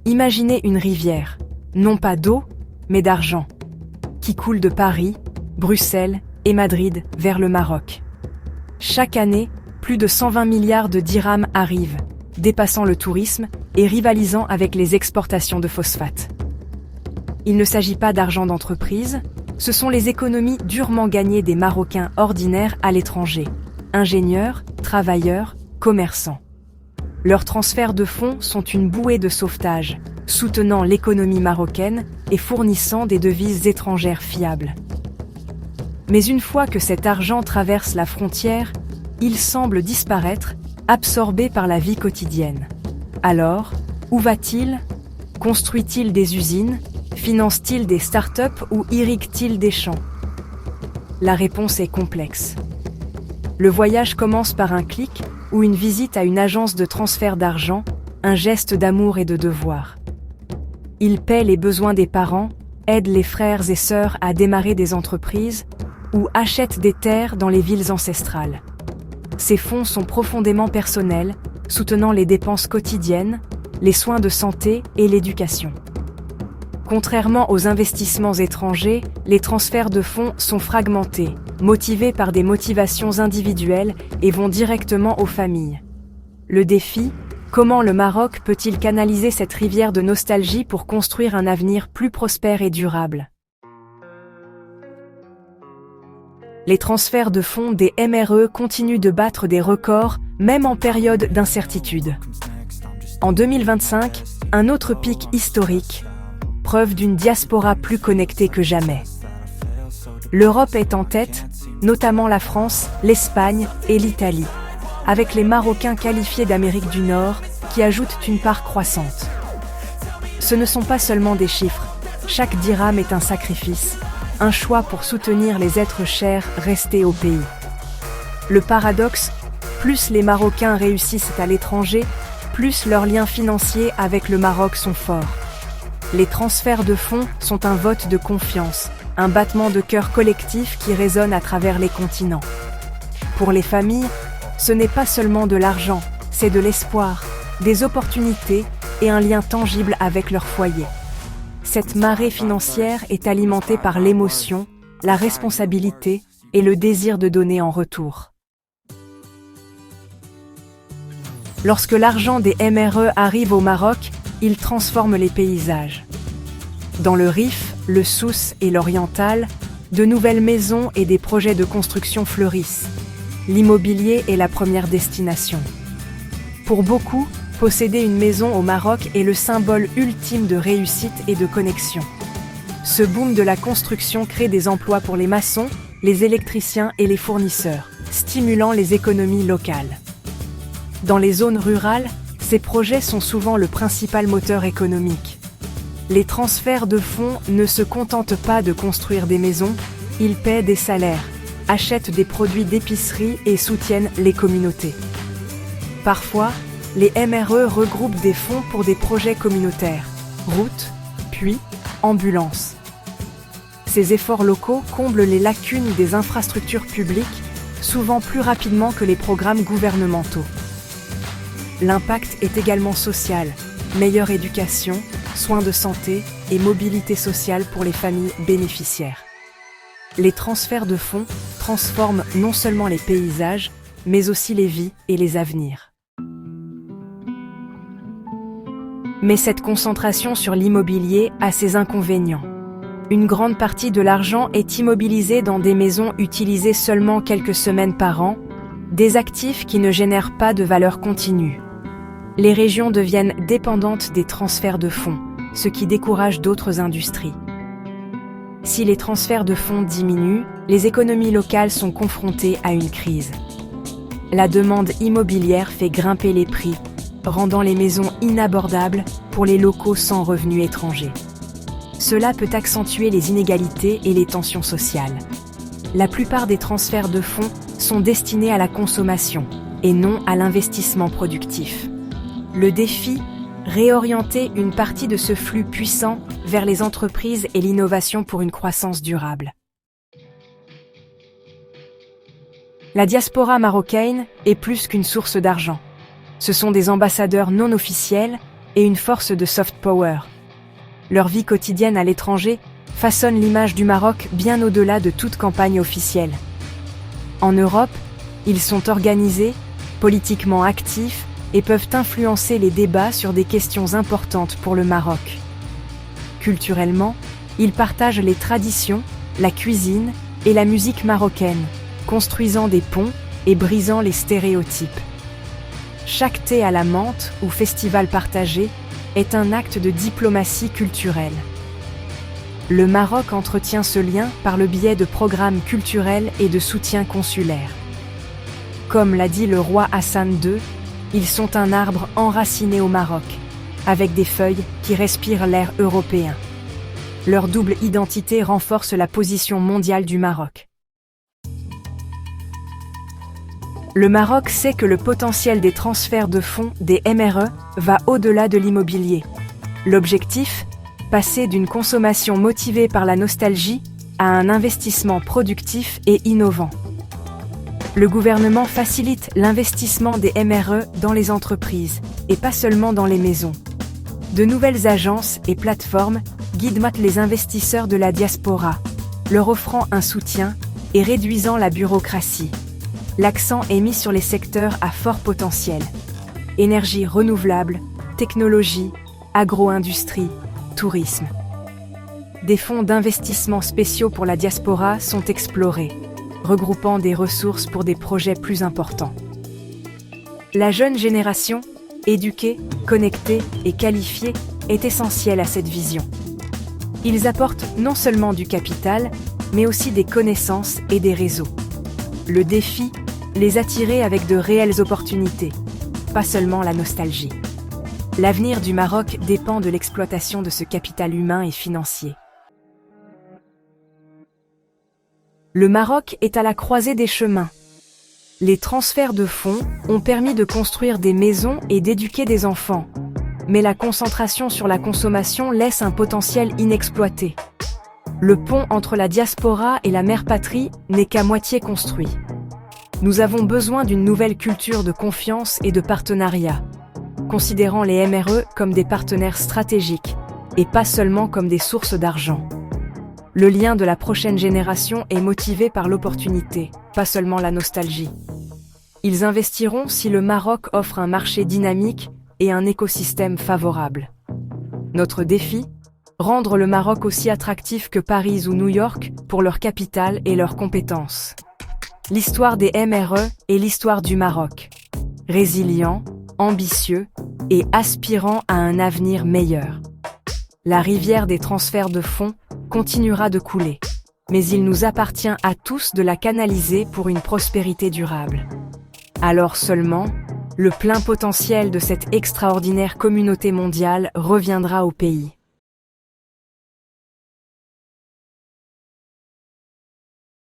Imaginez une rivière, non pas d'eau, mais d'argent, qui coule de Paris, Bruxelles et Madrid vers le Maroc. Chaque année, plus de 120 milliards de dirhams arrivent, dépassant le tourisme et rivalisant avec les exportations de phosphate. Il ne s'agit pas d'argent d'entreprise, ce sont les économies durement gagnées des Marocains ordinaires à l'étranger, ingénieurs, travailleurs, commerçants. Leurs transferts de fonds sont une bouée de sauvetage, soutenant l'économie marocaine et fournissant des devises étrangères fiables. Mais une fois que cet argent traverse la frontière, il semble disparaître, absorbé par la vie quotidienne. Alors, où va-t-il? Construit-il des usines? Finance-t-il des start-up ou irrigue-t-il des champs? La réponse est complexe. Le voyage commence par un clic ou une visite à une agence de transfert d'argent, un geste d'amour et de devoir. Il paie les besoins des parents, aide les frères et sœurs à démarrer des entreprises ou achète des terres dans les villes ancestrales. Ces fonds sont profondément personnels, soutenant les dépenses quotidiennes, les soins de santé et l'éducation. Contrairement aux investissements étrangers, les transferts de fonds sont fragmentés, motivés par des motivations individuelles et vont directement aux familles. Le défi, comment le Maroc peut-il canaliser cette rivière de nostalgie pour construire un avenir plus prospère et durable? Les transferts de fonds des MRE continuent de battre des records, même en période d'incertitude. En 2025, un autre pic historique, preuve d'une diaspora plus connectée que jamais. L'Europe est en tête, notamment la France, l'Espagne et l'Italie, avec les Marocains qualifiés d'Amérique du Nord qui ajoutent une part croissante. Ce ne sont pas seulement des chiffres, chaque dirham est un sacrifice, un choix pour soutenir les êtres chers restés au pays. Le paradoxe, plus les Marocains réussissent à l'étranger, plus leurs liens financiers avec le Maroc sont forts. Les transferts de fonds sont un vote de confiance, un battement de cœur collectif qui résonne à travers les continents. Pour les familles, ce n'est pas seulement de l'argent, c'est de l'espoir, des opportunités et un lien tangible avec leur foyer. Cette marée financière est alimentée par l'émotion, la responsabilité et le désir de donner en retour. Lorsque l'argent des MRE arrive au Maroc, il transforme les paysages. Dans le Rif, le Souss et l'Oriental, de nouvelles maisons et des projets de construction fleurissent. L'immobilier est la première destination. Pour beaucoup, posséder une maison au Maroc est le symbole ultime de réussite et de connexion. Ce boom de la construction crée des emplois pour les maçons, les électriciens et les fournisseurs, stimulant les économies locales. Dans les zones rurales, ces projets sont souvent le principal moteur économique. Les transferts de fonds ne se contentent pas de construire des maisons, ils paient des salaires, achètent des produits d'épicerie et soutiennent les communautés. Parfois, les MRE regroupent des fonds pour des projets communautaires, routes, puits, ambulances. Ces efforts locaux comblent les lacunes des infrastructures publiques, souvent plus rapidement que les programmes gouvernementaux. L'impact est également social, meilleure éducation, soins de santé et mobilité sociale pour les familles bénéficiaires. Les transferts de fonds transforment non seulement les paysages, mais aussi les vies et les avenirs. Mais cette concentration sur l'immobilier a ses inconvénients. Une grande partie de l'argent est immobilisée dans des maisons utilisées seulement quelques semaines par an, des actifs qui ne génèrent pas de valeur continue. Les régions deviennent dépendantes des transferts de fonds, ce qui décourage d'autres industries. Si les transferts de fonds diminuent, les économies locales sont confrontées à une crise. La demande immobilière fait grimper les prix, rendant les maisons inabordables pour les locaux sans revenus étrangers. Cela peut accentuer les inégalités et les tensions sociales. La plupart des transferts de fonds sont destinés à la consommation et non à l'investissement productif. Le défi, réorienter une partie de ce flux puissant vers les entreprises et l'innovation pour une croissance durable. La diaspora marocaine est plus qu'une source d'argent. Ce sont des ambassadeurs non officiels, et une force de soft power. Leur vie quotidienne à l'étranger façonne l'image du Maroc bien au-delà de toute campagne officielle. En Europe, ils sont organisés, politiquement actifs et peuvent influencer les débats sur des questions importantes pour le Maroc. Culturellement, ils partagent les traditions, la cuisine et la musique marocaine, construisant des ponts et brisant les stéréotypes. Chaque thé à la menthe ou festival partagé est un acte de diplomatie culturelle. Le Maroc entretient ce lien par le biais de programmes culturels et de soutien consulaire. Comme l'a dit le roi Hassan II, ils sont un arbre enraciné au Maroc, avec des feuilles qui respirent l'air européen. Leur double identité renforce la position mondiale du Maroc. Le Maroc sait que le potentiel des transferts de fonds des MRE va au-delà de l'immobilier. L'objectif, passer d'une consommation motivée par la nostalgie à un investissement productif et innovant. Le gouvernement facilite l'investissement des MRE dans les entreprises, et pas seulement dans les maisons. De nouvelles agences et plateformes guident les investisseurs de la diaspora, leur offrant un soutien et réduisant la bureaucratie. L'accent est mis sur les secteurs à fort potentiel. Énergie renouvelable, technologie, agro-industrie, tourisme. Des fonds d'investissement spéciaux pour la diaspora sont explorés, regroupant des ressources pour des projets plus importants. La jeune génération, éduquée, connectée et qualifiée, est essentielle à cette vision. Ils apportent non seulement du capital, mais aussi des connaissances et des réseaux. Le défi, les attirer avec de réelles opportunités, pas seulement la nostalgie. L'avenir du Maroc dépend de l'exploitation de ce capital humain et financier. Le Maroc est à la croisée des chemins. Les transferts de fonds ont permis de construire des maisons et d'éduquer des enfants. Mais la concentration sur la consommation laisse un potentiel inexploité. Le pont entre la diaspora et la mère patrie n'est qu'à moitié construit. Nous avons besoin d'une nouvelle culture de confiance et de partenariat, considérant les MRE comme des partenaires stratégiques et pas seulement comme des sources d'argent. Le lien de la prochaine génération est motivé par l'opportunité, pas seulement la nostalgie. Ils investiront si le Maroc offre un marché dynamique et un écosystème favorable. Notre défi, rendre le Maroc aussi attractif que Paris ou New York pour leur capital et leurs compétences. L'histoire des MRE est l'histoire du Maroc. Résilient, ambitieux et aspirant à un avenir meilleur. La rivière des transferts de fonds continuera de couler, mais il nous appartient à tous de la canaliser pour une prospérité durable. Alors seulement, le plein potentiel de cette extraordinaire communauté mondiale reviendra au pays.